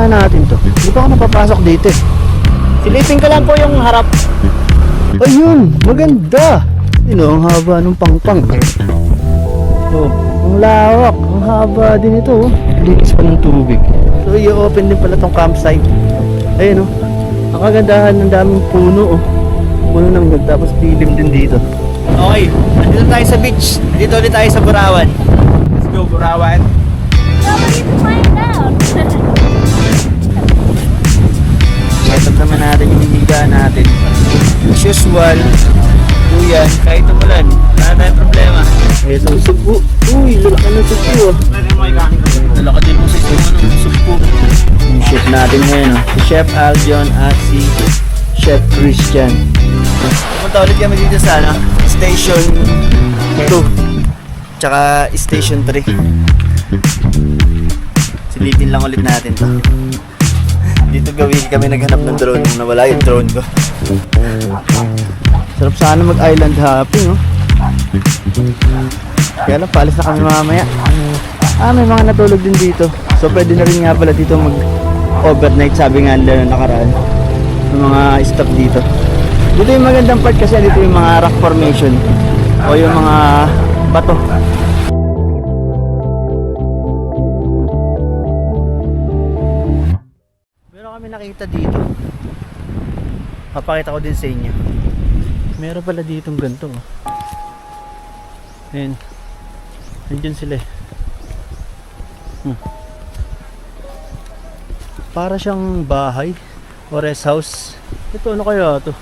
nga natin to. Hindi pa ako napapasok dito eh. Silipin ko lang po yung harap. Ayun, maganda. Ang haba ng pangpang. Oh, ang lawak. Ang haba din ito. Linis pa ng tubig. So, i-open din pala tong campsite. Ayun, oh. Ang kagandahan ng daming puno, oh. Puno ng nyug, tapos dilim din dito. Okay, nandito tayo sa beach. Nandito ulit tayo sa Burawan. Let's go, Burawan. So we need to find out. Setup naman natin yung higa natin. As usual, yan, kahit umulan, wala tayong problema. Ito, subo. Uy, lalaki ng subo. Dala ka din po sa isang sumpo. Yung chef natin ngayon, oh. Si Chef Aljon at si Chef Christian. Pumunta ulit kami dito sa Station 2 tsaka Station 3. Silipin lang ulit natin to. Dito gawin kami naghanap ng drone nung nawala yung drone ko. Sarap sana mag-island hopping, oh. Kaya lang, paalis na kami mamaya. May mga natulog din dito. So, pwede na rin nga pala dito mag-overnight, sabi nga nila na nakaraan. Yung mga stop dito. Dito yung magandang part kasi dito yung mga rock formation o yung mga bato. Meron kami nakita dito. Papakita ko din sa inyo. Meron pala ditong ganito, oh. Ayan. Nandiyan sila eh. Para siyang bahay o rest house. Ito, ano kaya ito?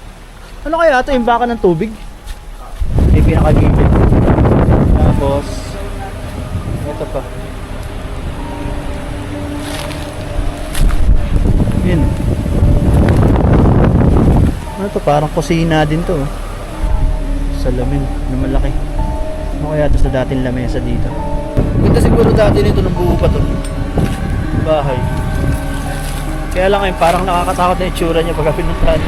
Ano kaya ito? Imbaka ng tubig? May pinakagibid. Tapos ito pa. Yun. Ano to? Parang kusina din to, oh. Salamin na malaki. Ano kaya ito sa dating lamesa dito? Ganda siguro dati nito nung buo pa to. Bahay. Kaya lang ngayon parang nakakatakot na itsura niya pagka pinuntahan.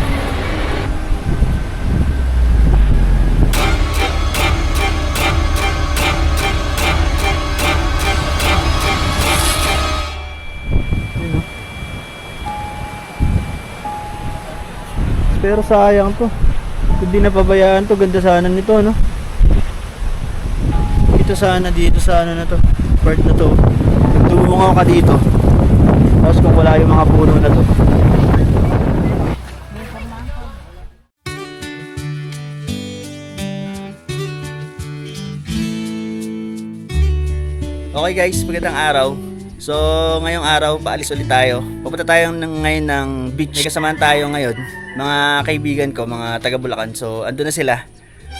Pero sayang to. Hindi napabayaan to. Ganda sana nito, no? Dito sana, dito sa ano na to. Part na to. Tumungaw ka dito. Tapos kung wala yung mga puno na to. Okay guys, magandang araw. So ngayong araw, paalis ulit tayo. Pupunta tayo ngayon ng beach. May kasamahan tayo ngayon, mga kaibigan ko, mga taga Bulacan. So andun na sila.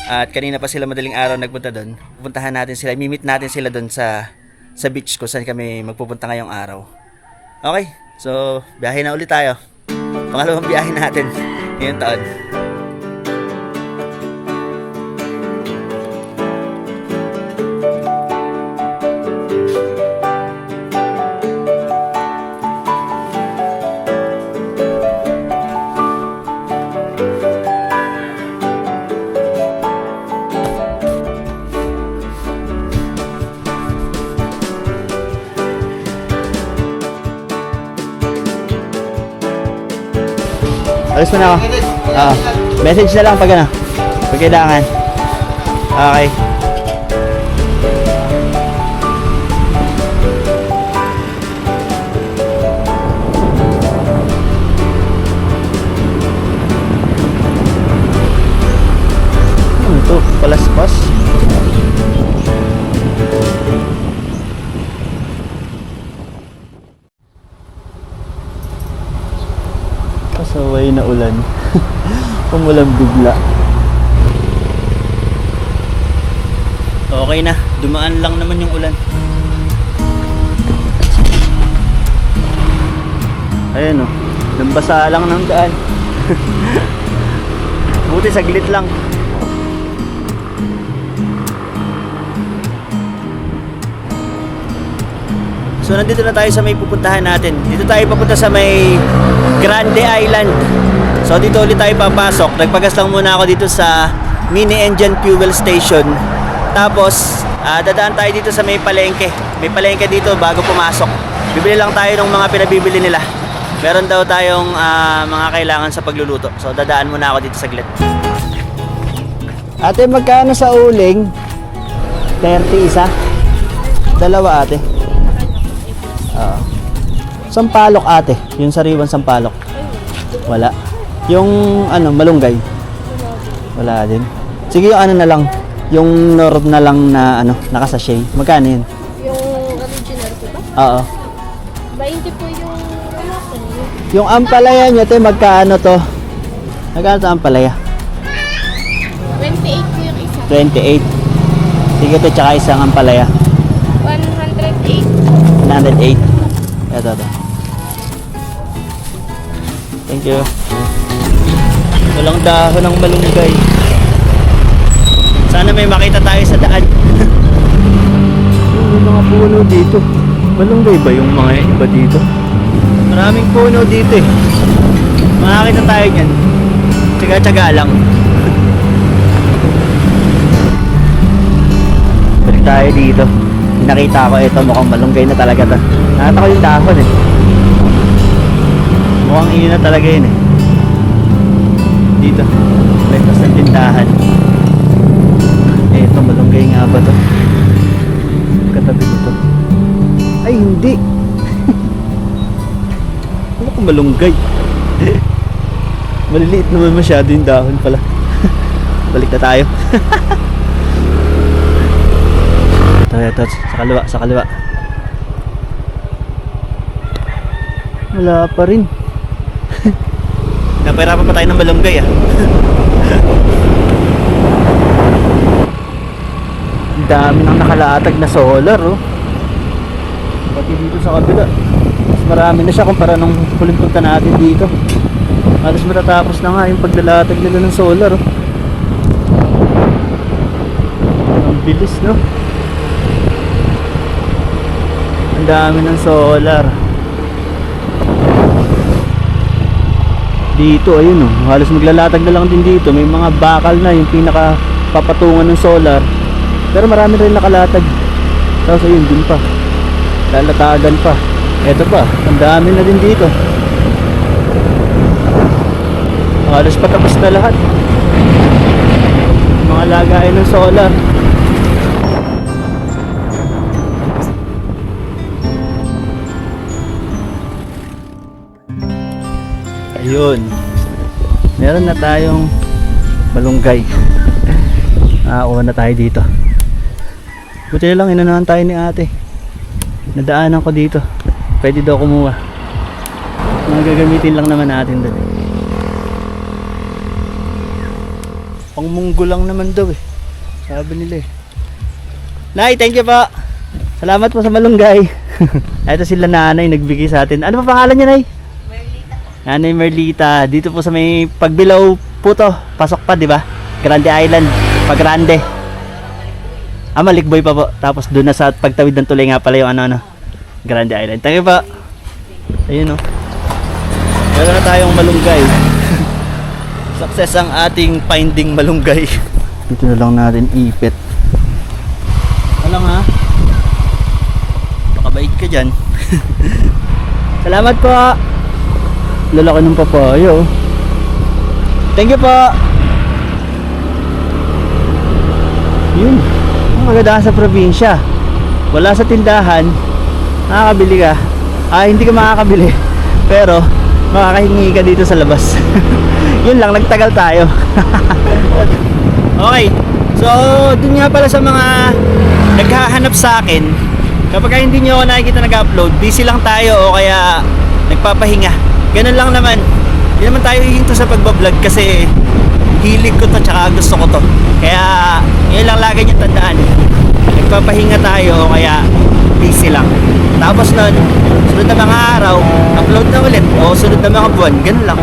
At kanina pa sila madaling araw nagpunta doon. Pupuntahan natin sila, mimit natin sila doon sa beach kung saan kami magpupunta ngayong araw. Okay, so biyahe na ulit tayo. Pangalawang biyahe natin ngayong taon. Alis mo na ako. Message na lang pag ano. Pag kailangan. Okay. Ano ito? Palaspas. Pasaway na ulan. Umulan bigla. Okay na, dumaan lang naman yung ulan. Ayan, oh. Nambasa lang ng daan. Buti saglit lang. So nandito na tayo sa may pupuntahan natin. Dito tayo papunta sa may Grande Island. So dito ulit tayo papasok. Nagpagas lang muna ako dito sa Mini Engine Fuel Station. Tapos dadaan tayo dito sa may palengke. May palengke dito bago pumasok. Bibili lang tayo ng mga pinabibili nila. meron daw tayong mga kailangan sa pagluluto. So dadaan muna ako dito saglit. Ate, magkano sa uling? 30 isa? Dalawa ate. Oo. Sampalok ate, yung sariwan sampalok. Wala. Yung ano, malunggay. Wala din. Sige, yung ano na lang. Yung nord na lang na ano, nakasachet. Magkano yun? Yung original ko ba? Oo. 20 po yung ano ko. Yung ampalaya nyo, te, magkano to? Magkano to ampalaya? 28 po yung isa. 28. Sige, te, tsaka isang ampalaya. 108. 108. Ito. Thank you. Walang dahon ng malunggay. Sana may makita tayo sa daan. May mga puno dito. Malunggay ba yung mga iba dito? Maraming puno dito eh. Makakita tayo niyan. Tsaga-tsaga lang. Balik tayo dito. Nakita ko ito, mukhang malunggay na talaga to. Nakita ko yung dahon eh. Mukhang iyo na talaga yun eh. Dito. Lepas ng tindahan. Ito, malunggay nga ba to? Katabi nito. Ay, hindi. Ano kung malunggay? Maliliit naman masyado yung dahon pala. Balik na tayo. Ito, sa kaliwa. Wala pa rin. Napahirapan pa tayo ng malunggay ah. Ang dami nang nakalatag na solar, oh. Pati dito sa kabila. Mas marami na siya kumpara nung huling punta natin dito. Halos matatapos na nga yung paglalatag nila ng solar, oh. Ang bilis, no? Ang dami ng solar. Dito, ayun, oh. Halos maglalatag na lang din dito. May mga bakal na yung pinaka papatungan ng solar. Pero marami rin nakalatag. Tapos ayun, dun pa. Lalatagan pa. Eto pa, ang dami na din dito. Halos patapos na lahat. Mga lagayan ng solar. Ayun. Meron na tayong malunggay. Nakakuha na tayo dito. Buti na lang, inanahan tayo ni ate. Nadaanan ko dito. Pwede daw kumuha. Mga gagamitin lang naman natin doon. Pangmunggo lang naman daw eh. Sabi nila eh. Nay, thank you po. Salamat po sa malunggay. Ito sila nanay nagbigay sa atin. Ano pa pangalan niya, Nay? Merlita. Nanay Merlita. Dito po sa may Pagbilao po to. Pasok pa, di ba? Grande Island. Pagrande. Malikboy pa po. Tapos doon na sa pagtawid ng tulay nga pala yung ano. Grande Island. Thank you po. Ayun, oh. Meron na tayong malunggay. Success ang ating finding malunggay. Dito na lang natin ipit. Alam ha? Pakabait ka dyan. Salamat po. Lalaki ng papayo. Thank you po. Yun. Ang maganda sa probinsya. Wala sa tindahan. Makakabili ka. Hindi ka makakabili. Pero makakahingi ka dito sa labas. Yun lang, nagtagal tayo. Okay. So, dun nga pala sa mga naghahanap sa akin, kapag hindi nyo ako nakikita nag-upload, busy lang tayo o kaya nagpapahinga. Ganun lang naman. Hindi naman tayo hihinto sa pagbablog kasi hilig ko to tsaka gusto ko to. Kaya, yun lang lagi nyo tandaan. Nagpapahinga tayo o kaya busy lang. Tapos nun, sunod na mga araw, upload na ulit. O sunod na mga buwan, ganun lang.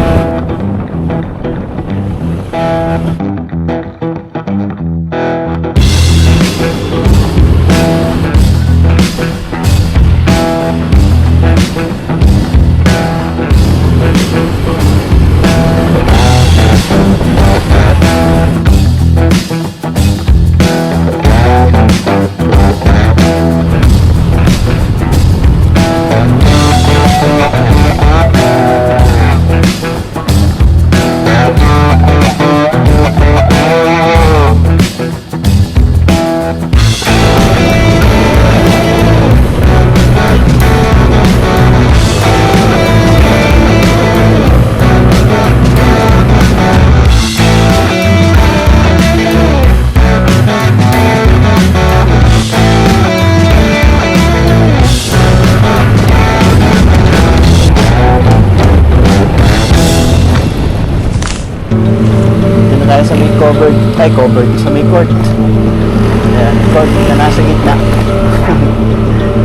Ay, covered sa may court. Ayan, court na nasa gitna.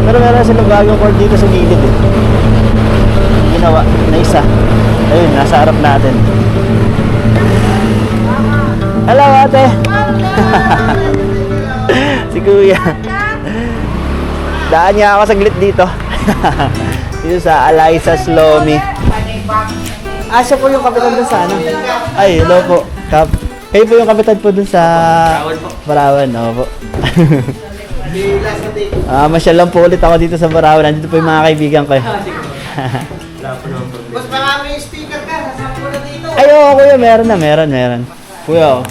Pero meron silang bagong court dito sa gilid eh. Ginawa na isa. Ayun, nasa harap natin. Hello, ate. Si kuya. Daan niya ako saglit dito. Dito sa Alaisas Lomi. Siya po yung kapitan dun sa ano? Ay, hello po. Kayo po yung kapitan po dun sa Barawan. Oo po. Masyal lang po ulit ako dito sa Barawan. Nandito po yung mga kaibigan ko. Mas marami yung speaker ka, nasampo na dito. Ay, oo, kuya. Meron. Kuya, oh.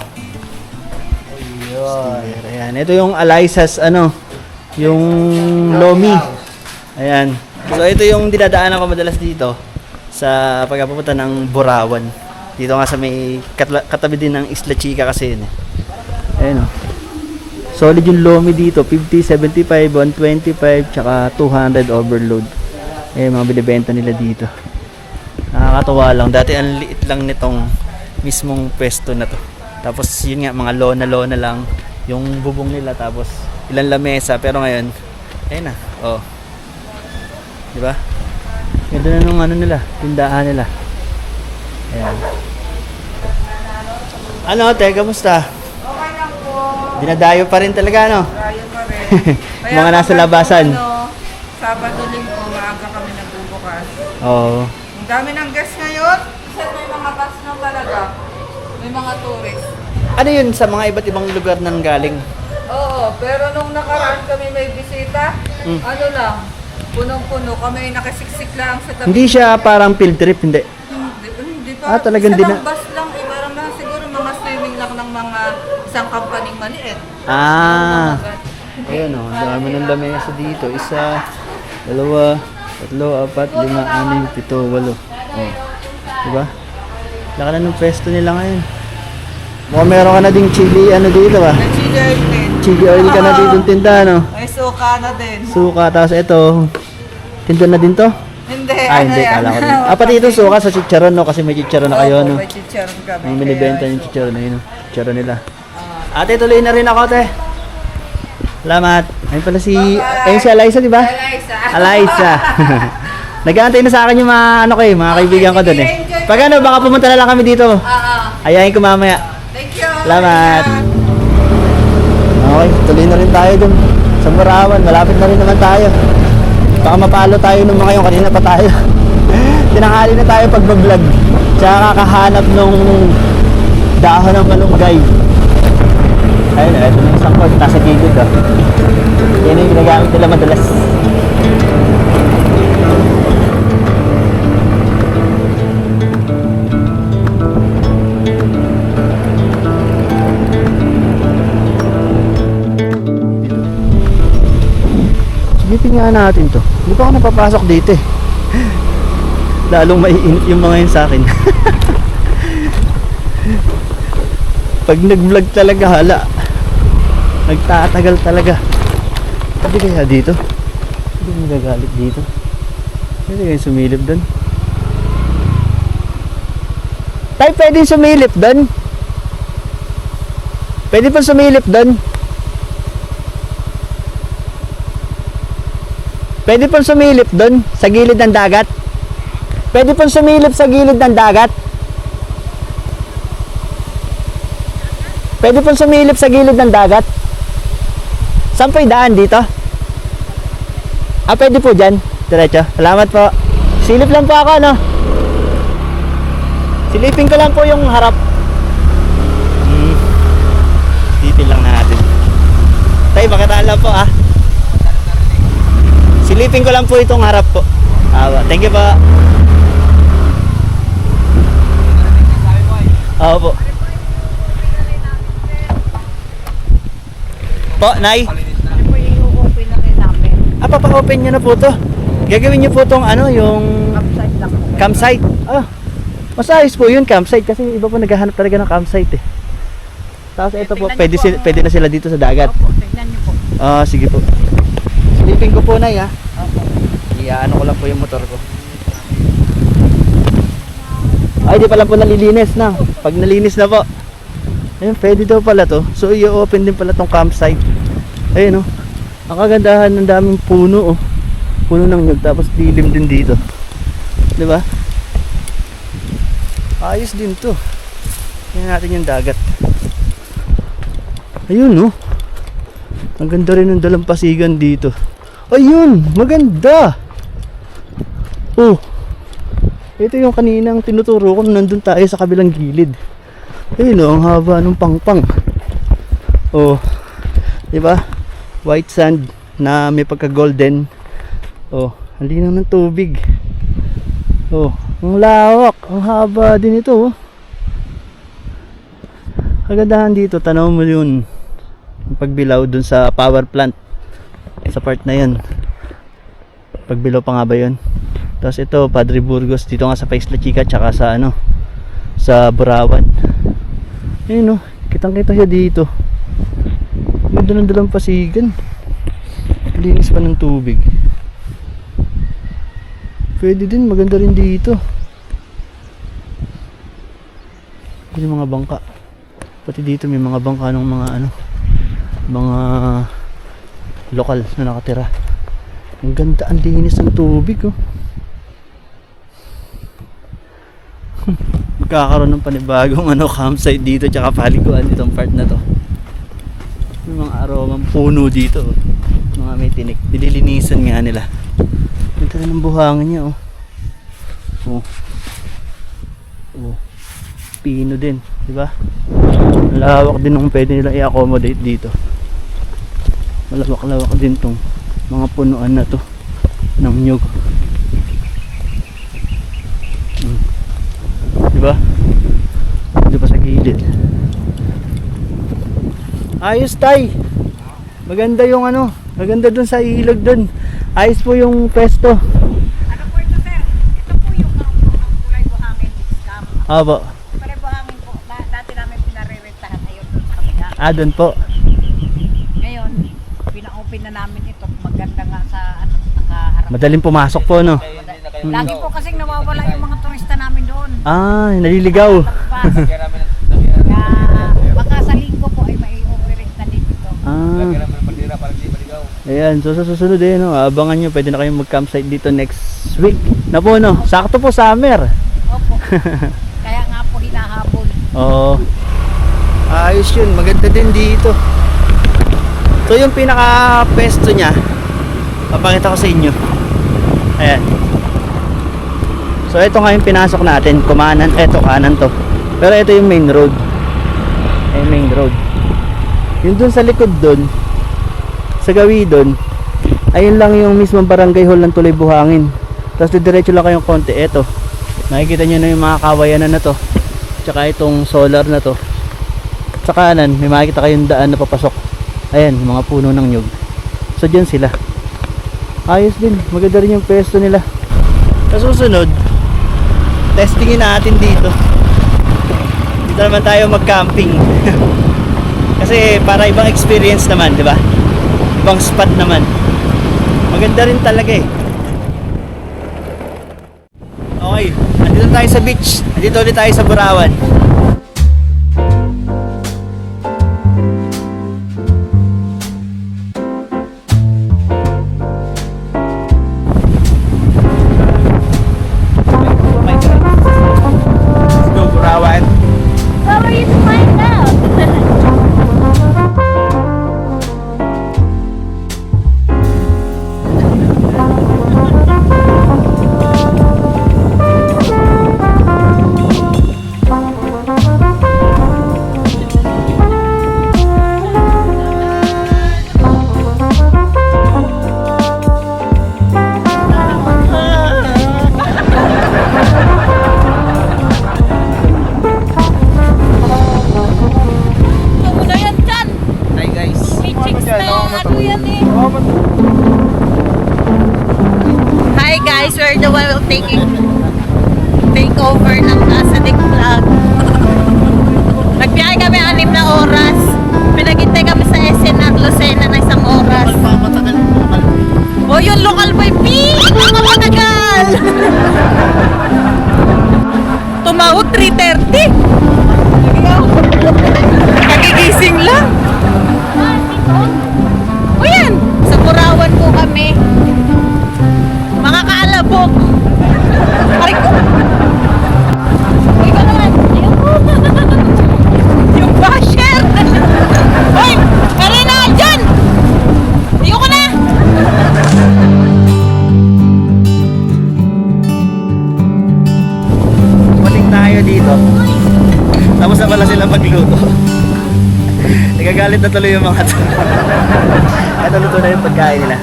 Ayun. Ayan. Ito yung Alaisas, yung Lomi. Ayan. So, ito yung dinadaanan ko madalas dito sa pagkapupunta ng Borawan. Dito nga sa may katabi din ng Isla Chica kasi yun eh. Ayan o. Solid yung Lomi dito. 50, 75, 125, tsaka 200 overload. Ayan mga binibenta nila dito. Nakakatawa lang. Dati ang liit lang nitong mismong pwesto na to. Tapos yun nga, mga lona lang yung bubong nila. Tapos ilan lamesa. Pero ngayon, ayun na. Oh. Diba? Ganda na nung nila, tindahan nila. Ayan. Ano, te, kamusta? Okay lang po. Dinadayo pa rin talaga, no? Tayo pa rin. Mga nasa labasan. Sabado linggo, maaga kami nagbubukas. Oo. Ang dami ng guests ngayon. Kasi may mga bus na talaga. May mga tourist. Ano yun sa mga iba't ibang lugar nang galing? Oo, pero nung nakaraan kami may bisita, ano lang, punong-puno. Kami nakasiksik lang sa tabi. Hindi siya parang field trip, hindi. Hindi pa. Talagang Isang bus lang, parang na siguro mga swimming lang ng mga isang company maliit. Ayun o, ang dami ng lamesa dito. 1, 2, 3, 4, 5, 6, 7, 8. Oh. Diba? Laka na ng pwesto nila ngayon. Mukhang meron ka na ding chili dito ba? May chili oil din. Chili oil ka na dito tinda, no? May suka na din. Suka, tapos ito. Tinda na din to? Hindi, Hindi, kala ko din. Pati ito suka sa chicharon, no? Kasi may chicharon na kayo, no? May chicharon kami. Ang binibenta yung chicharon na yun, no? Chicharon nila. Ate, tuloy na rin ako, te. Salamat. Ayun pala si... Ayun si Eliza, di ba? Eliza. Nag-aantay na sa akin yung mga, mga kaibigan ko doon, eh. Pag baka pumunta na lang kami dito. Ayayin ko mamaya. Thank you. Salamat. Okay, tuloy na rin tayo dun sa Barawan. Malapit na rin naman tayo. Baka mapalo tayo nung mga yung kanina pa tayo. Tinanghali na tayo pag-vlog. Tsaka kakahanap nung dahon ng malunggay. Ayun, ito na yung isang cord. Nasa gilid, oh. Yan yung ginagamit nila madalas. Silipin nga natin to. Hindi pa ako napapasok dito eh. Lalong maiinit yung mga yun sa akin. Pag nag-vlog talaga, hala. Nagtatagal talaga. Hindi kaya dito? Hindi mo gagalit dito. Hindi kaya sumilip doon. Tay, pwede sumilip doon? Pwede pa sumilip doon? Pwede pong sumilip doon sa gilid ng dagat. Pwede pong sumilip sa gilid ng dagat. Pwede pong sumilip sa gilid ng dagat. Saan po yung daan dito? Pwede po dyan. Diretso. Salamat po. Silip lang po ako, no? Silipin ko lang po yung harap. Silipin lang natin. Tay, makitaan lang po, Silipin ko lang po itong harap po. Thank you po. Oo po. Po, Nay? Ano po yung i-open na rin namin? Papa-open nyo na po to. Gagawin nyo po itong yung Upside lang po. campsite. Mas ayos po yun, campsite. Kasi iba po naghahanap talaga ng campsite eh. Tapos ito po, pwede na sila dito sa dagat. Opo, tignan niyo po. Sige po. Silipin ko po, Nay, ano ko lang po yung motor ko. Ay, di pa lang po nalilinis na. Pag nalinis na po, Ayun, pwede daw pala to. So, i-open din pala tong campsite. Ayun, oh. Ang kagandahan ng daming puno, oh. Puno ng nyug, tapos dilim din dito. Diba? Ayos din to. Tingnan natin yung dagat. Ayun, oh. Ang ganda rin ng dalampasigan dito. Ayun, maganda. Oh. Ito yung kaninang tinuturo ko nung nandun tayo sa kabilang gilid. Ayun, oh, ang haba ng pangpang. Oh. 'Di ba? White sand na may pagka-golden. Oh, ang linaw ng tubig. Oh, ang lawak, ang haba din ito, oh. Kagandahan dito, tanaw mo yun. Yung pagbilaw dun sa power plant. Sa part na yun. Pagbilaw pa nga ba yun? Tapos ito, Padre Burgos, dito nga sa Paisla Chica, tsaka sa ano, sa Burawan. Ayun, oh, kitang-kita siya dito. Ganda ng dalampasigan. Linis pa ng tubig. Pwede din, maganda rin dito. Yung mga bangka. Pati dito may mga bangka ng mga ano, mga lokal na nakatira. Ang ganda, ang linis ng tubig, oh. Magkakaroon ng panibagong ano, campsite dito, tsaka paliguan ditong part na to. May mga aromang puno dito, oh. Mga may tinik, nililinisan nga nila. Ganda rin ng buhangin niya, oh. Oh. Oh. Pino din, di ba? Malawak din kung pwede nila i-accommodate dito. Malawak-lawak din tong mga punuan na to ng nyug. Di ba? Dito pa sa gilid. Ayos, tay. Maganda yung ano, maganda dun sa ilog dun. Ayos po yung pwesto. Ano po ito, sir? Ito po yung kulay buhangin scam. Aba. Kulay buhangin po. Dati namin pinarerentahan ayun doon sa kabila. Dun po. Ngayon, pina-open na namin ito. Maganda nga sa ano, nakaharap. Madaling pumasok po, no? Lagi po kasing nawawala yung mga turista namin doon. Ah, naliligaw. Kaya baka sa linggo po ay may operate na dito. Ah. Ayan, so sa susunod no, abangan nyo, pwede na kayong mag-campsite dito next week. Na po, no? Sakto po summer. Opo. Kaya nga po hinahabol. Oo. Ayos yun, maganda din dito. So yung pinaka-pesto niya, papakita ko sa inyo. Ayan. So ito nga yung pinasok natin, kumanan, eto kanan to. Pero ito yung main road. Ayan, main road. Yung dun sa likod dun, sa gawi dun, ayun lang yung mismong barangay hall ng Tulay Buhangin. Tapos diretso lang kayong konti. Eto, nakikita nyo na yung mga kawayanan na to, tsaka itong solar na to. Sa kanan may makikita kayong daan na papasok. Ayan, yung mga puno ng nyug. So dyan sila. Ayos din, maganda rin yung pwesto nila. Sa susunod, testingin natin dito. Dito naman tayo mag-camping. Kasi para ibang experience naman, di ba? Ibang spot naman. Maganda rin talaga eh. Okay, andito tayo sa beach. Andito ulit tayo sa Burawan. Let's go, Burawan. How are you to find out? Muna yan dyan! Hi guys. May chicks na ano yan eh. Hi guys, we're the one take over ng Asadik Vlog. Nagbiyahe kami 6 na oras. Pinaghintay kami sa SN at Lucena na 1 oras. O yung local boy, pinakamatagal! Tumawag 3:30. Nagagalit na tuloy yung mga to. Ito luto na yung pagkain nila.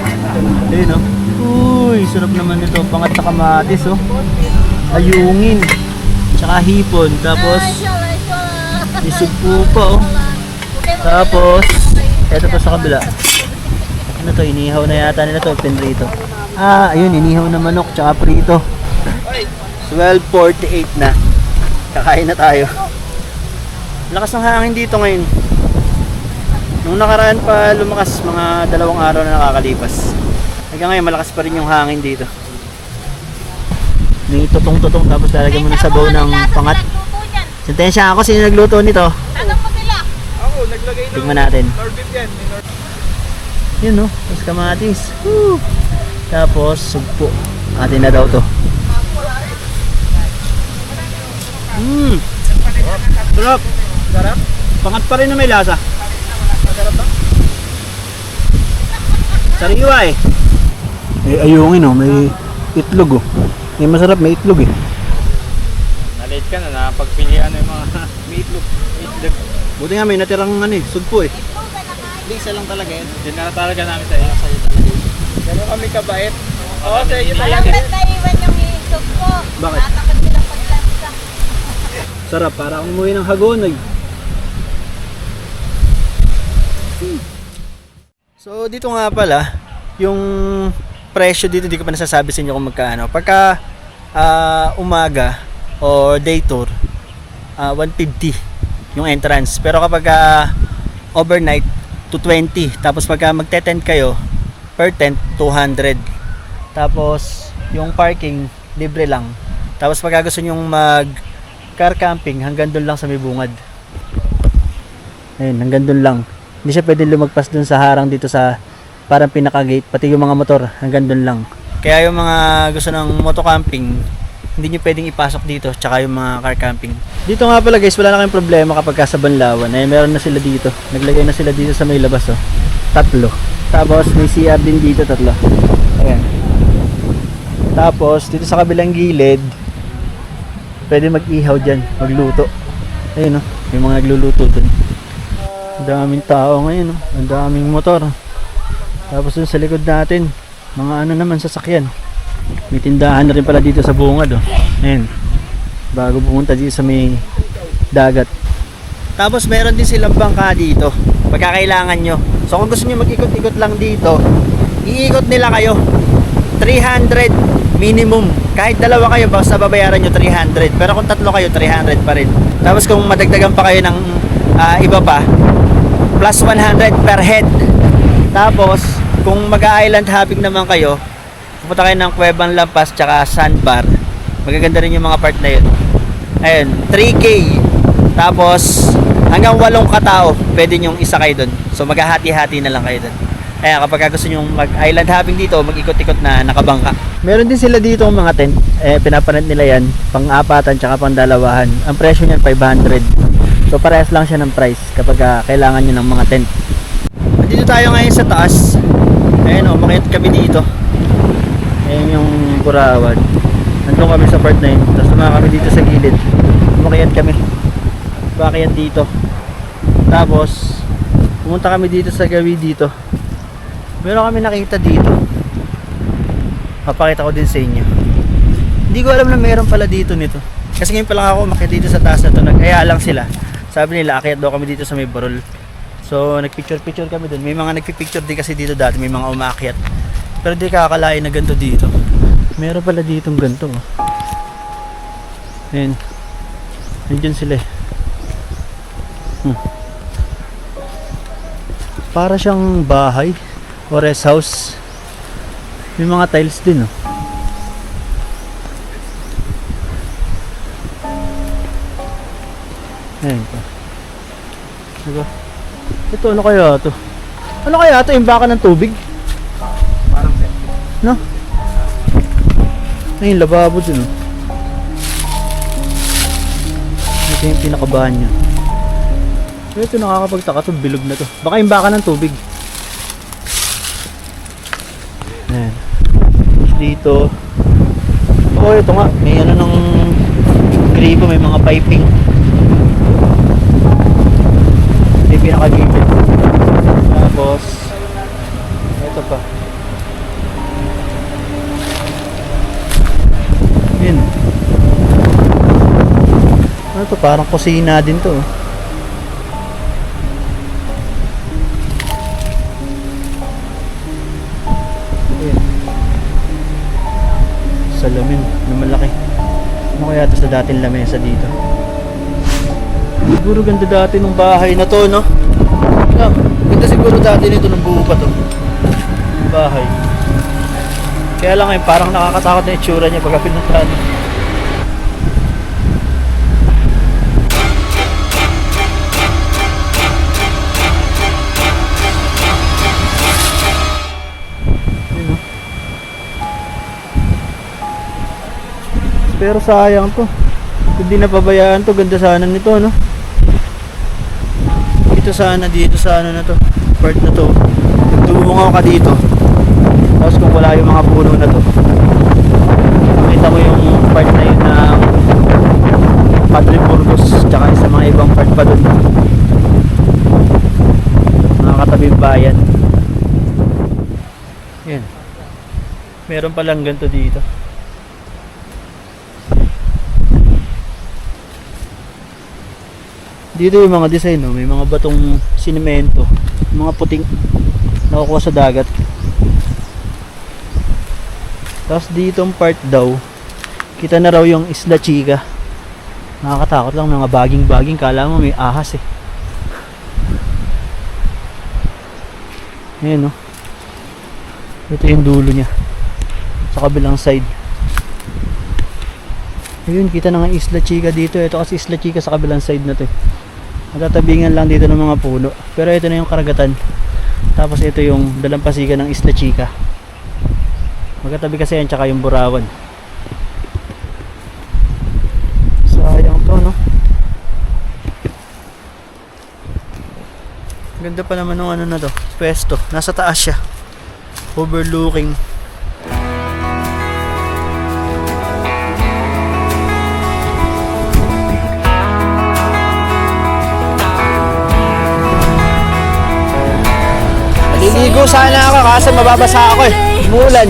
Ayun no. Uy, sarap naman nito. Pangat na kamatis oh. Ayungin. Tsaka hipon. Tapos may sugpo pa oh. Tapos eto pa sa kabila. Ano to? Inihaw na yata nila to. Pinrito. Ah, ayun. Inihaw na manok. Tsaka prito. 12:48 na. Kakain na tayo. Lakas ng hangin dito ngayon. Nung nakaraan pa lumakas, mga 2 araw na nakakalipas. Hanggang ngayon malakas pa rin yung hangin dito. May tutong-tutong tapos lalagyan mo ng sabaw ng pangat. Sintensya ako, sino nagluto nito? Tanong mo sila. Ako, naglagay ng Tignan natin. Norbit yan. Yun no, tapos kamatis. Woo! Tapos sugpo. Atin na daw to. Sarap. Sarap? Pangat pa rin na may lasa. Masarap ba? Sariwa eh. Ayungin oh, may itlog oh. May masarap, may itlog eh. Nalate ka na, napagpilian yung mga may itlog. Buti nga may natirang ano eh, sugpo eh. Isa lang talaga yun. Dinala talaga namin sa iyo. Gano'n kami kabait. Oo, sa iyo Alam talaga. ba't naiwan yung isog ko? Bakit? Tatakot sila paglansa. Sarap, para akong umuwi ng Hagonoy. So dito nga pala, yung presyo dito di ko pa nasasabi sa inyo kung magkano. Pagka umaga o day tour, 150 yung entrance. Pero kapag overnight, 220. Tapos pagka magte-tent kayo, per tent, 200. Tapos yung parking, libre lang. Tapos pagka gusto nyong mag car camping, hanggang doon lang sa may bungad. Ayun, hanggang doon lang. Hindi siya pwede lumagpas doon sa harang dito sa parang pinaka-gate, pati yung mga motor, hanggang doon lang. Kaya yung mga gusto ng moto camping, hindi nyo pwedeng ipasok dito, tsaka yung mga car camping. Dito nga pala guys, wala na kayong problema kapag sa Banlawan. Ay, meron na sila dito. Naglagay na sila dito sa may labas oh. 3. Tapos may CR din dito, 3. Ayan. Tapos dito sa kabilang gilid, pwede mag-ihaw dyan, magluto. Ayun oh, yung mga nagluluto dun. Ang daming tao ngayon, oh. Ang daming motor. Tapos dun sa likod natin, mga ano naman sasakyan. May tindahan na rin pala dito sa bungad, oh. Ayun. Bago pumunta dito sa may dagat. Tapos meron din silang bangka dito, pagkakailangan nyo. So kung gusto nyo mag-ikot-ikot lang dito, iikot nila kayo. 300 minimum. Kahit dalawa kayo, basta babayaran nyo 300. Pero kung 3 kayo, 300 pa rin. Tapos kung madagdagan pa kayo ng iba pa, plus 100 per head. Tapos kung mag-island hopping naman kayo, pupunta kayo ng Cuevang Lampas tsaka Sandbar. Magaganda rin yung mga part na yun. Ayun, 3K. Tapos hanggang 8 katao pwede nyong isakay doon. So maghahati-hati na lang kayo doon. Kaya kapag gusto nyong mag-island hopping dito, mag-ikot-ikot na nakabangka. Meron din sila dito ng mga tent. Pinaparent nila yan, pang-apatan tsaka pang-dalawahan. Ang presyo niyan 500. So parehas lang siya ng price kapag kailangan nyo ng mga tent. Dito tayo ngayon sa taas. Ayun o, makita kami dito. Ayun yung Burawan. Nandun kami sa part 9. Tapos sumaka kami dito sa gilid. Umakyat kami. Umakyat dito. Tapos pumunta kami dito sa gawi dito. Meron kami nakita dito. Papakita ko din sa inyo. Hindi ko alam na meron pala dito nito. Kasi ngayon pa lang ako umakyat dito sa taas na to. Nag-aya lang sila. Sabi nila akyat daw kami dito sa may Barol. So nagpicture-picture kami dun. May mga nagpipicture din kasi dito dati. May mga umakyat. Pero di kakalain na ganito dito. Meron pala ditong ganito. Ayan. Nandiyan sila eh. Para siyang bahay o rest house. May mga tiles din oh. Ayan pa. Diba? Ito ano kaya ito? Ano kaya ito? Imbakan ng tubig? Parang set. No? Ayun, lababo dun oh. Ito yung pinakabahan niya. Ito nakakapagtaka to, bilog na to. Baka imbakan ng tubig. Ayan. Dito. Oh, ito nga. May ano ng gripo, may mga piping. May pinakagipit. pa. Yun. Ano to? Parang kusina din to. Ayan. Salamin na malaki. Ano kaya ito sa dating lamesa dito? Siguro ganda dati ng bahay na to, no? Yeah, ganda siguro dati nito nung buo pa to. Bahay. Kaya lang ngayon, parang nakakatakot na itsura niya pagka pinuntahan. Yun, no? Pero sayang to. Kung di napabayaan to, ganda sana nito, no? Dito sana, dito sa ano na to, part na to. Dumungaw ka dito. Tapos kung wala yung mga puno na to, makita mo yung part na yun ng Padre Burgos, tsaka sa mga ibang part pa dun. Mga katabing bayan. Yan. Meron palang ganito dito. Dito yung mga design, no? May mga batong sinemento, mga puting nakukuha sa dagat. Tapos ditong part daw, kita na raw yung Isla Chica. Nakakatakot lang, mga baging-baging, kala mo may ahas eh. Ayan, no? Ito yung dulo niya sa kabilang side. Ayun, kita na nga Isla Chica dito. Ito kasi Isla Chica sa kabilang side na to. Natatabingan lang dito ng mga puno. Pero ito na yung karagatan. Tapos ito yung dalampasigan ng Isla Chica. Magkatabi kasi yan, tsaka yung Burawan. Sayang to, no? Ganda pa naman ng ano na to, pwesto. Nasa taas siya, overlooking. Naliligo sana ako kasi mababasa ako eh. Umulan.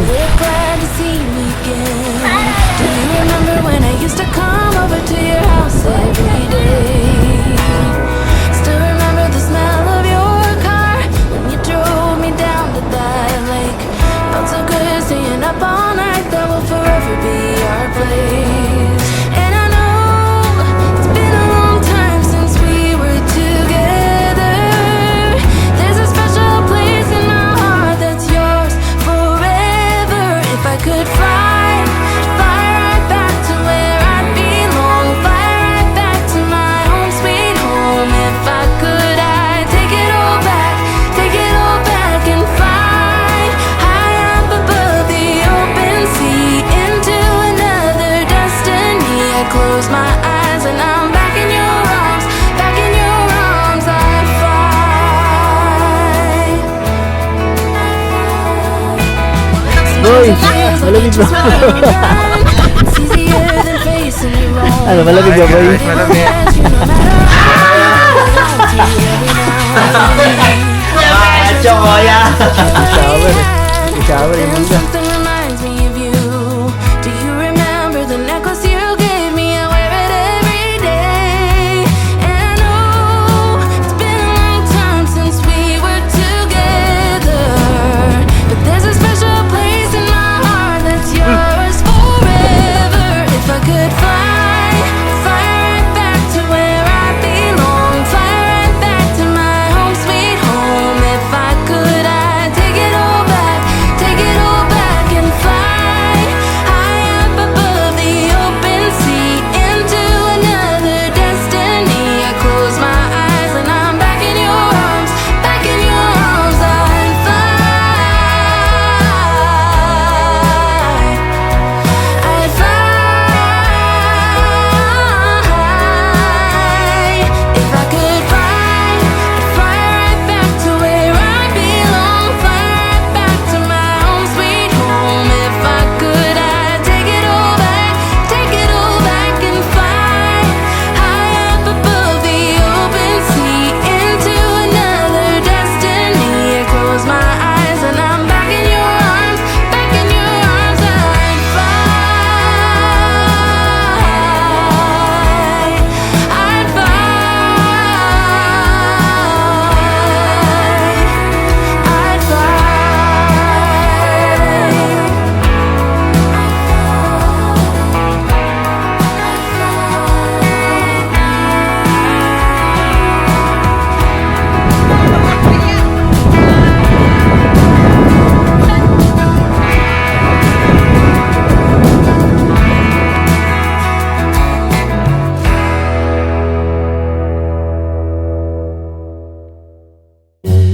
Boy, malamig ba? Ano, malamig ba, boy? Malamig. Choya! Shower eh. Shower yung mga.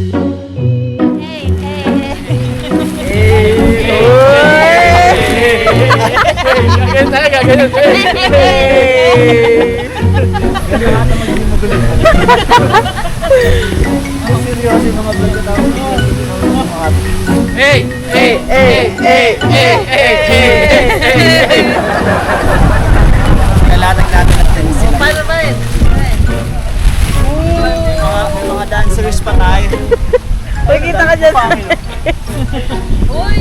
Hey, hey, Ganyan talaga, ganyan. Seryoso yung mga vlog na tawag dito. Hey! Hey! Hey! Hey! Hey! Hey! Lalatag-latag natin sila. Paano ba yun? May mga dancers pa tayo. Uy, kita ka dyan. Uy!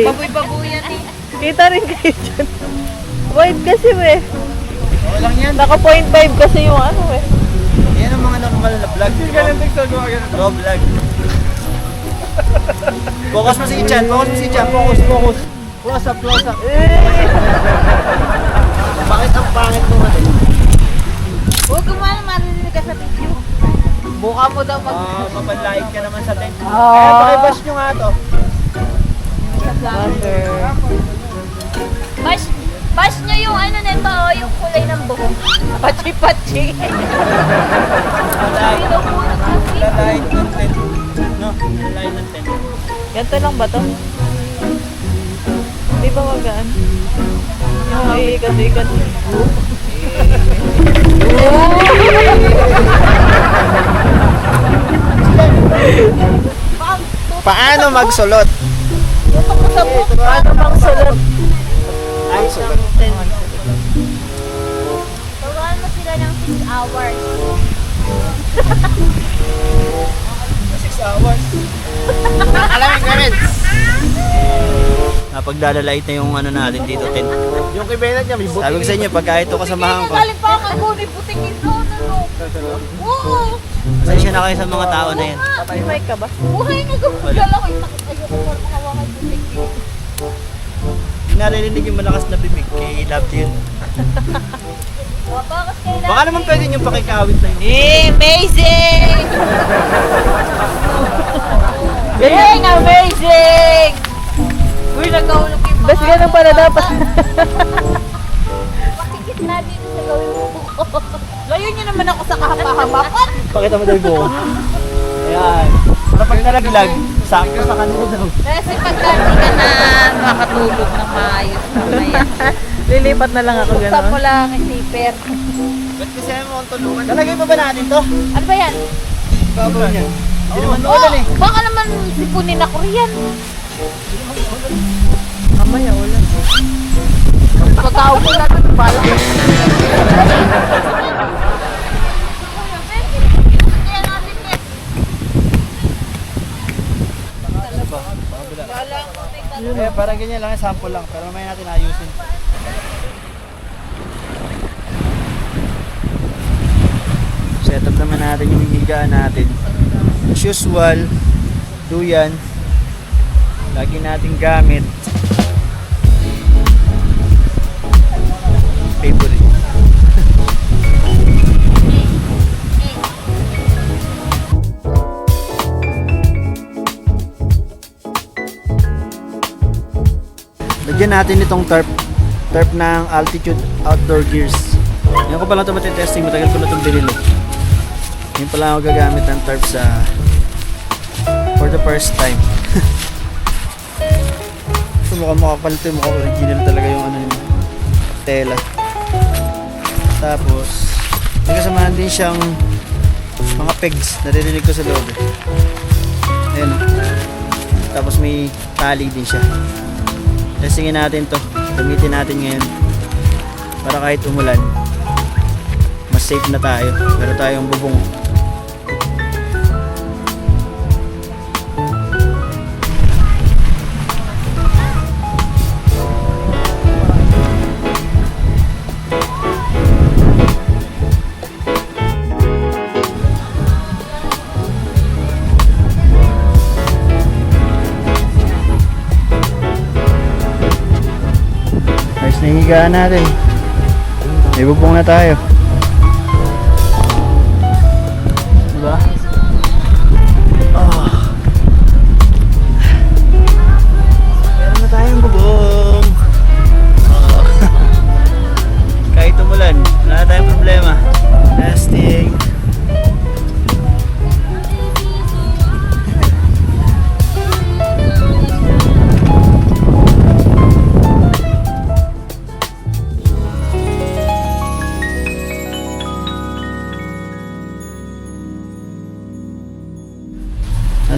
Baboy-babuyan eh. Kita rin kayo dyan. Wide kasi eh. Okay lang yan. Naka 0.5 kasi yung ano eh. Yan ang mga normal na vlog. Raw vlog. Focus mo si Ichan. Focus. Close up. Bakit ang pangit mo natin? Huwag kumana marinig ka sa video. Buka mo daw mag... Mapanlaik ka naman sa tent. Ah. Kaya pakibash nyo nga to. Bash nyo yung ano nito, oh, yung kulay ng buhok. Pachi-pachi. Mapanlaik. Mapanlaik ng tent. No? Mapanlaik ng tent. Ganito lang ba to? Di ba magaan? Yung iikat-ikat. Paano magsulot? Paano bang sulot? Ay, sulot. Turuan mo sila ng 6 hours. 6 hours. Alam mo, Garrett. Napagdadalait na yung ano natin dito, tent. Yung kay Bennett niya, may buti. Sabi ko sa inyo, pagka ito kasamahan ko, Galing pa ako kay Buni Butingin doon, ano? Oo! pasensya na kayo sa mga tao na yan. May mic ka ba? Buhay na gumagala ko. Ayoko pa makawakan Butingin. Naririnig yung malakas na bibig kay Love yun. Bakit kailangan? Baka naman pwede yung pakikawit na yun. Amazing! Galing! Amazing! Uy, nagkahulog yung mga... Bas ganun pala dapat. Pakikit na dito sa gawin mo buko. Layo niyo naman ako sa kahapa-hapapan. Pakita mo daw yung buko. Ayan. Para pag nalaglag, sakto sa kanila daw. Kasi pagka hindi ka na makatulog na maayos mamaya. Lilipat na lang ako Buksan mo gano'n. lang ang zipper. Ba't kasi mo ang tulungan? Lalagay pa ba natin to? Ano ba yan? Babaw niya. Hindi naman ulan eh. Baka naman sipunin ako riyan. Mamaya ulan. Pagkaulan, pala. Eh, parang ganyan lang, sample lang. Pero mamaya natin ayusin. Set up naman natin yung higaan natin. As usual, duyan. Lagi nating gamit. Favorite. Lagyan natin itong tarp ng Altitude Outdoor Gears. Ngayon ko pa lang ito matitesting, matagal ko na itong binili. Ngayon pa lang ako gagamit ng tarp for the first time. Ito mukhang makapalit ito, mukhang original talaga yung ano yun, tela. Tapos may kasamahan din siyang mga pegs, naririnig ko sa loob eh. Ayan. Tapos may tali din siya. Testingin natin to, gamitin natin ngayon para kahit umulan mas safe na tayo, meron tayong bubong. Ayos na yung higaan natin. May bubong na tayo. Diba? Oh. Meron na tayong bubong. Oh. Kahit umulan, wala na tayong problema.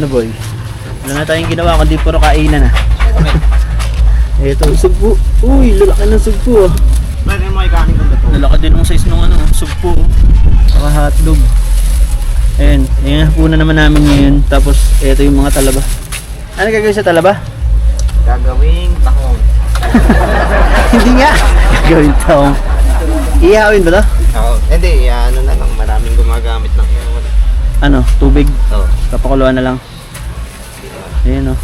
Ano boy? Wala na tayong ginawa kundi puro kainan ah. Ito, sugpo. Uy, lalaki ng sugpo ah. Pwede mo ikanin ko dito. Lalaki din ng size ng ano, sugpo. Saka hotdog. Ayan, yung hapunan naman namin ngayon. Tapos, ito yung mga talaba. Ano gagawin sa talaba? Gagawing tahong. Hindi nga. Gagawin taong. Ihawin ba to? Oo. Hindi, ano na lang. Maraming gumagamit ng Ano, tubig? Oo. Papakuluan na lang. Ayan o.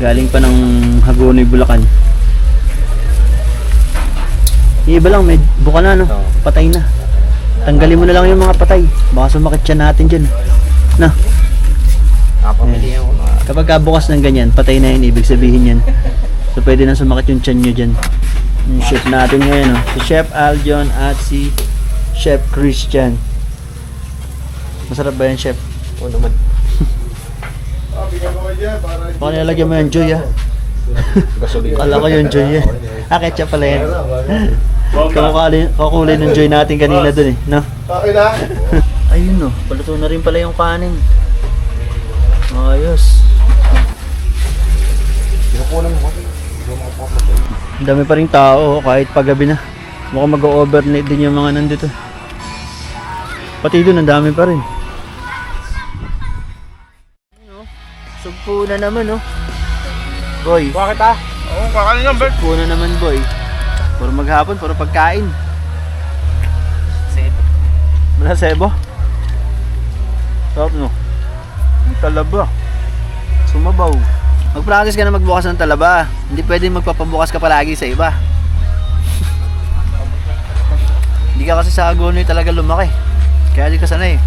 Galing pa ng Hagonoy, Bulacan. Yung iba lang, may buka na no? Oo. Patay na. Tanggalin mo na lang yung mga patay. Baka sumakit siya natin dyan. Na, Kapamilihan ko na. kapag bukas ng ganyan, patay na yun, ibig sabihin yan. So pwede na sumakit yung tiyan nyo dyan. Yung chef natin ngayon, no? Si Chef Aljon at si Chef Christian. Masarap ba yan, Chef? Oo naman. Baka nilalagyan mo yung Joy, ah. Gasolina. Kala ko yung Joy, ah. Ketchup pala yan. Kakulay ng Joy natin kanina dun, eh. No? Okay na? Ayun, no. Paluto na rin pala yung kanin. Ayos. Kinukunan mo kasi. Ang dami pa rin tao, oh, kahit paggabi na. Mukhang mag-overnight din yung mga nandito. Pati doon, ang dami pa rin. Sugpo na naman, oh. Boy. Bakit ah? Oo, kakain nga, Bert. Sugpo na naman, boy. Puro maghapon, puro pagkain. Sebo. Wala sebo. Sarap, no? Ang talaba. Sumabaw. Mag-practice ka na magbukas ng talaba. Hindi pwedeng magpapabukas ka palagi sa iba. Hindi ka kasi sa Hagonoy talaga lumaki. Kaya di ka sanay.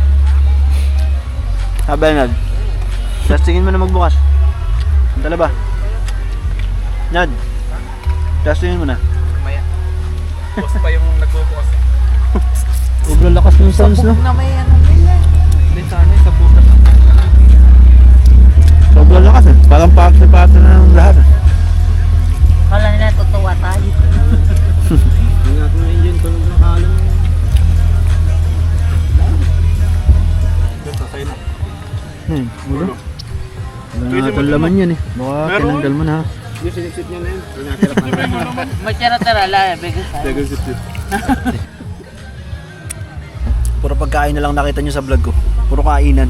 Bernard. Testingin mo na magbukas. Ang talaba. Nad. Testingin mo na. Maya. Boss pa yung nagbubukas. Sobrang lakas ng sounds, no? Na may ano nila. Hindi sana sa bukas. Sobrang lakas, eh. Parang paksa-paksa na ng lahat, eh. Wala nila tutuwa tayo. Hindi natin na engine tulog ng halong. Sakay na. Ulo. Wala nga itong laman yan, eh. Baka tinanggal mo na, ha? Yung siniksip niya na yun. Pinakirap na. Magtira-tira lang, bigas tayo. Legal sip. Puro pagkain na lang nakita nyo sa vlog ko. Puro kainan.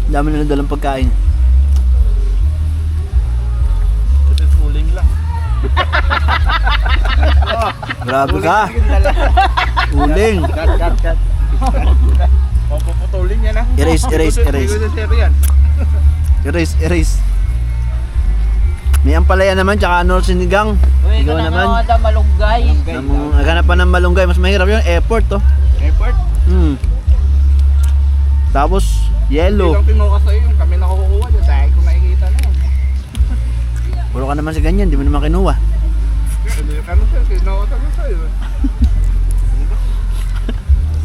Dami na dalang pagkain. Ito uling lang. Grabe ka. Uling. Cut. Papuputulin yan ah. Erase. Erase. May ampalaya naman, tsaka ano sinigang. Uy, Ikaw ito na naman. nga daw malunggay. Naghanap pa ng malunggay. Mas mahirap yung airport, oh. Airport? Tapos, Hindi yellow. lang tinuka sa'yo yung kami nakukuha dyan. Dahil kung nakikita na yun. Puro ka naman sa ganyan, di mo naman kinuha. Ano siya? Kinuha talaga sa'yo.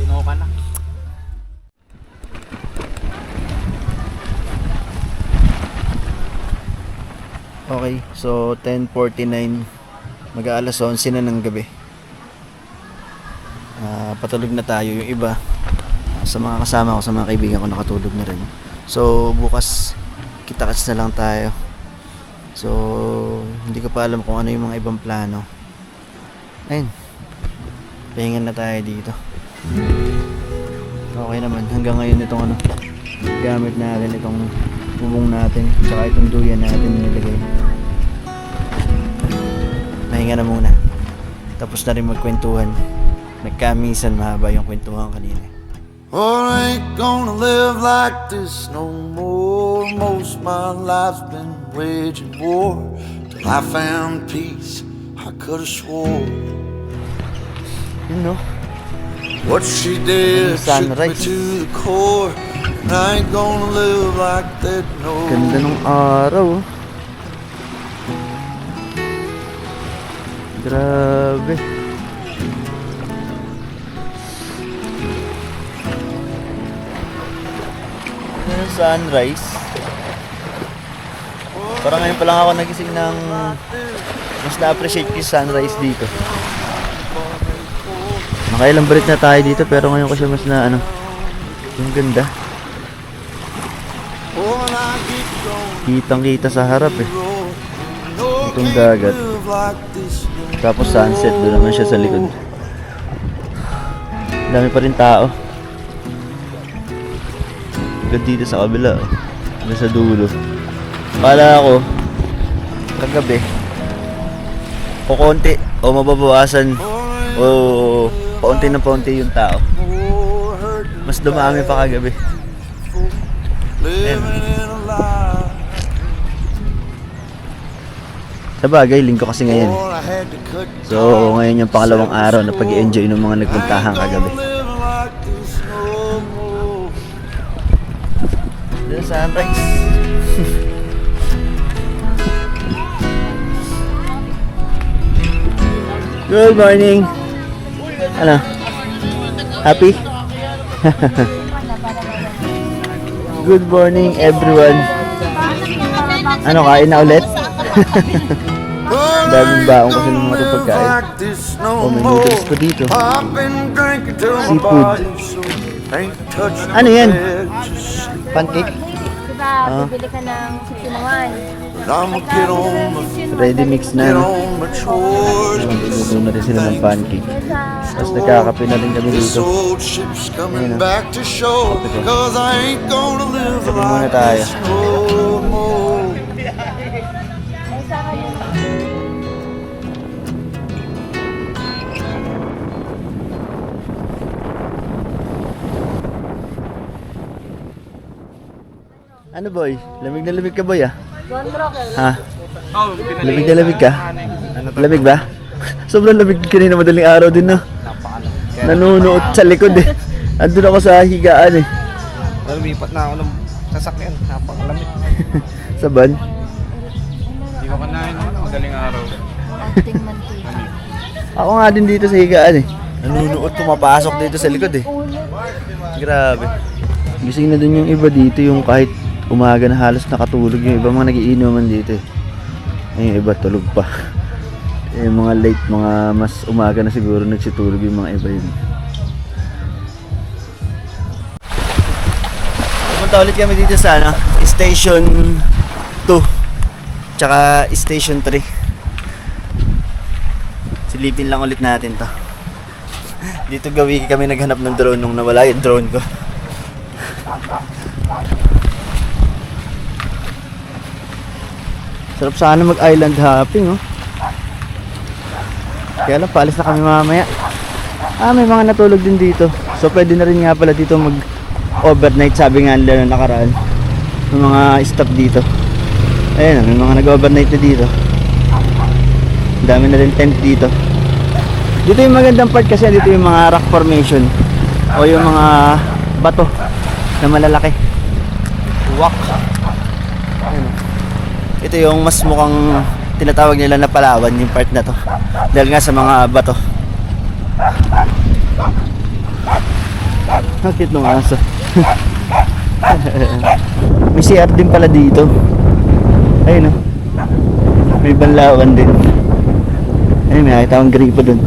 Tinuka na. Okay, so 10:49, mag-aalas 11 na ng gabi. Patulog na tayo. Yung iba, sa mga kasama ko, sa mga kaibigan ko, nakatulog na rin. So bukas, kita-kits na lang tayo. So hindi ko pa alam kung ano yung mga ibang plano. Ayun, pahingan na tayo dito. Okay naman, hanggang ngayon itong ano, gamit natin itong bubong natin, tsaka itong duyan natin nilagay. Pahinga na muna. Tapos na rin magkwentuhan. Nagkamisan, mahaba yung kwentuhan kanina. Oh, I ain't gonna live like this no more. Most my life's been waging war. Till I found peace, I could've swore. Yun, no? What she did shook me Sunrise. to the core. And I ain't gonna live like that no Ganda ng araw, oh. Grabe. Yung sunrise. Parang ngayon pa lang ako nagising ng mas na-appreciate ko yung sunrise dito. Nakailang balik na tayo dito pero ngayon ko siya mas na ano, yung ganda. Kitang-kita sa harap eh. Itong dagat. Tapos sunset, doon naman siya sa likod. Dami pa rin tao. Agad dito sa kabila. Nasa dulo. Kala ako, kagabi, o konti, o mababawasan, o paunti na paunti yung tao. Mas dumami pa kagabi. Ayan. Sa bagay, linggo kasi ngayon. So, ngayon yung pangalawang araw na pag-i-enjoy ng mga nagpuntahan kagabi. Doon sa sunrise. Good morning. Ano? Happy? Good morning everyone. Ano, kain na ulit? Daming baong kasi ng mga ito pagkain. Oh, may noodles pa dito. Seafood. Ano yan? Pancake? Diba, bibili ka ng 61. Ready mix na. Nagluto na rin sila ng pancake. Tapos nagkakape na rin kami dito. Ayun na. Sabi muna tayo. Ano boy? Lamig na lamig ka boy ah? Ha? Lamig na lamig ka? Lamig ba? Sobrang lamig kanina madaling araw din no? Nanunuot sa likod eh. Andun ako sa higaan eh. Lumipat na ako ng sasakyan. Napakalamit. Sa ban? Hindi ko kanain naman. Madaling araw. Ako nga din dito sa higaan eh. Nanunuot, pumapasok dito sa likod eh. Grabe. Gising na dun yung iba dito, yung kahit umaga na halos nakatulog, yung iba mga nagiinuman dito eh. Yung iba tulog pa. Yung mga late, mga mas umaga na siguro nagsitulog yung mga iba yun. Pumunta ulit kami dito sa ano, Station 2 tsaka Station 3. Silipin lang ulit natin to. Dito gawi kami naghanap ng drone nung nawala yung drone ko. Sarap sana mag-island hopping, oh. Kaya lang, paalis na kami mamaya. May mga natulog din dito. So, pwede na rin nga pala dito mag-overnight, sabi nga nila na nakaraan. Yung mga staff dito. Ayun, may mga nag-overnight na dito. Ang dami na rin tent dito. Dito yung magandang part kasi dito yung mga rock formation. O yung mga bato na malalaki. Wak. Ayun. Ito yung mas mukhang tinatawag nila na Palawan, yung part na to. Dahil nga sa mga bato. Bakit nung aso? May CR din pala dito. Ayun o. May banlawan din. Ayun, may nakita akong gripo dun.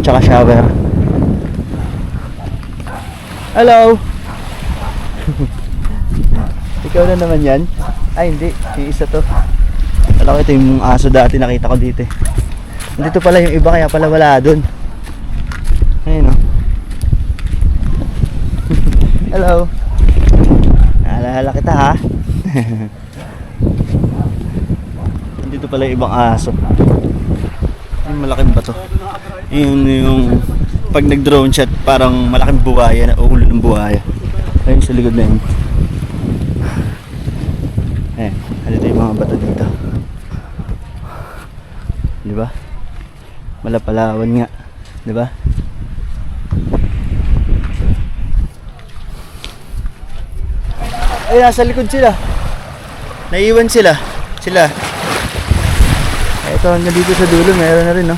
Tsaka shower. Hello! Ikaw na naman yan? Ay hindi, yung isa to. Alam ko ito yung aso dati nakita ko dito eh. Dito pala yung iba kaya pala wala dun. Ayun o. Hello. Naalala kita ha. Dito pala yung ibang aso. Yung malaking bato. Yung pag nag drone shot parang malaking buhaya na ulo ng buhaya. Ayun sa likod na yun. Dito yung mga bato dito. Diba? Malapalawan nga. Diba? Ay, nasa likod sila. Naiiwan sila. Ito, nandito sa dulo. Meron na rin, no?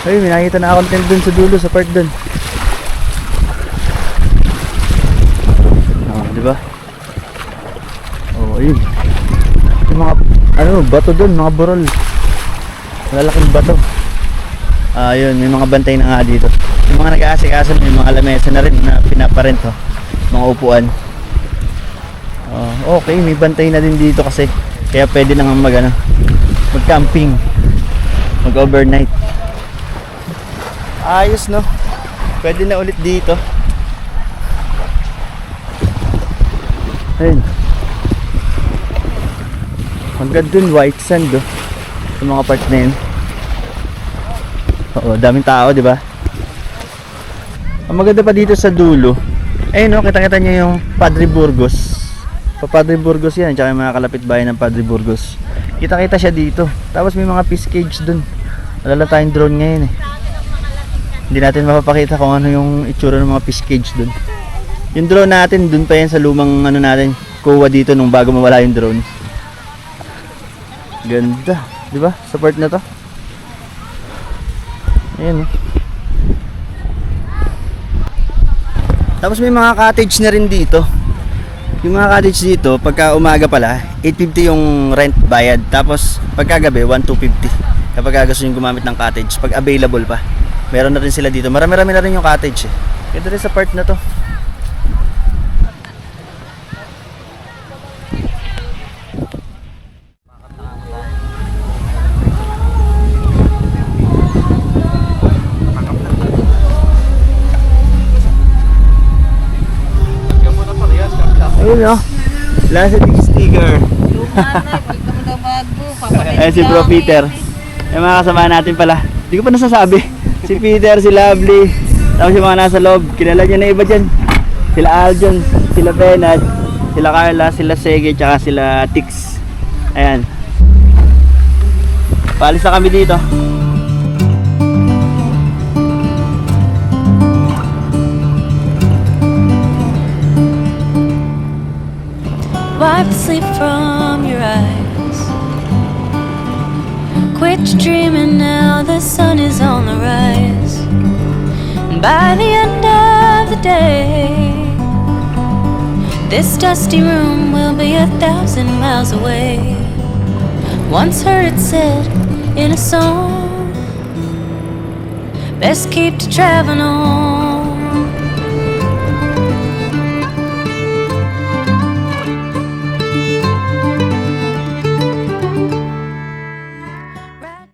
Ay, may nakita na akong tent dun sa dulo, sa part dun. Diba? Ayun. Yung mga bato doon, mga burol. Malalaking bato. Ayun, may mga bantay na nga dito. Yung mga nag-aasikaso, may mga lamesa na rin na pinaparent, oh. Mga upuan. Okay, may bantay na din dito kasi. Kaya pwede nang mag-camping. Mag-overnight. Ayos, no? Pwede na ulit dito. Ayun. Hanggang dun, white sand, oh. Sa mga part na yun. Oo, daming tao, di ba? Ang maganda pa dito sa dulo, ayun, no, kita-kita nyo yung Padre Burgos. Pa Padre Burgos yan, tsaka yung mga kalapit bayan ng Padre Burgos. Kita-kita siya dito. Tapos may mga fish cage dun. Wala lang tayong drone ngayon eh. Hindi natin mapapakita kung ano yung itsura ng mga fish cage dun. Yung drone natin, dun pa yan sa lumang natin, kuha dito nung bago mawala yung drone. Ganda, di ba? Sa part na to. Ayan, oh. Tapos may mga cottage na rin dito. Yung mga cottage dito, pagka umaga pala, 850 yung rent bayad. Tapos pagkagabi, 1,250. Kapag gusto nyo gumamit ng cottage, pag available pa. Meron na rin sila dito. Marami-rami na rin yung cottage eh. Ganda rin sa part na to. Ayun, oh. Wala sa sticker. Ayan si Bro Peter. Yung mga kasama natin pala. Hindi ko pa nasasabi. Si Peter, si Lovely. Tapos yung mga nasa loob. Kilala niyo na iba dyan. Sila Aljon, sila Benad, sila Carla, sila Sege, tsaka sila Tix. Ayan. Paalis na kami dito. Wipe the sleep from your eyes. Quit dreaming now, the sun is on the rise. And by the end of the day, this dusty room will be 1,000 miles away. Once heard it said in a song, best keep to traveling on.